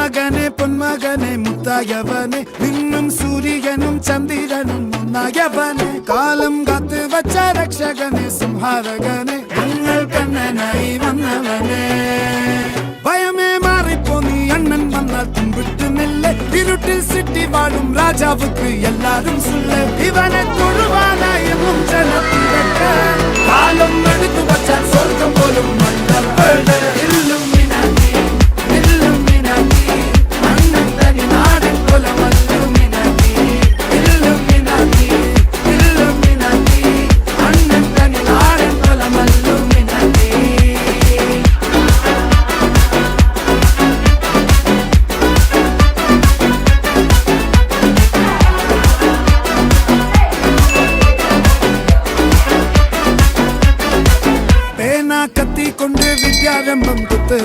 മകനെ പൊന്മകനെ മുത്തായവനെ നിന്നും സൂര്യനും ചന്ദ്രനും ഒന്നായവനെ കാലം കാത്ത് വച്ച രക്ഷകനെ സംഹാരകനെ ഞങ്ങൾ കണ്ണനായി വന്നവനെ ഭയമേ മാറിപ്പോ നീ അണ്ണൻ വന്നാൽ തുമ്പിട്ട് നെല്ല് ഇരുട്ടിൽ സിറ്റി വാഴും രാജാവുക്ക് എല്ലാരും സുല്ല് ഇവനെ തൊഴുവാനായി ജനത്തിരക്ക് കാലം എടുത്തു വച്ചാൽ സ്വർഗം പോലും കത്തി കൊണ്ട് വിദ്യാരംഭം കുത്ത്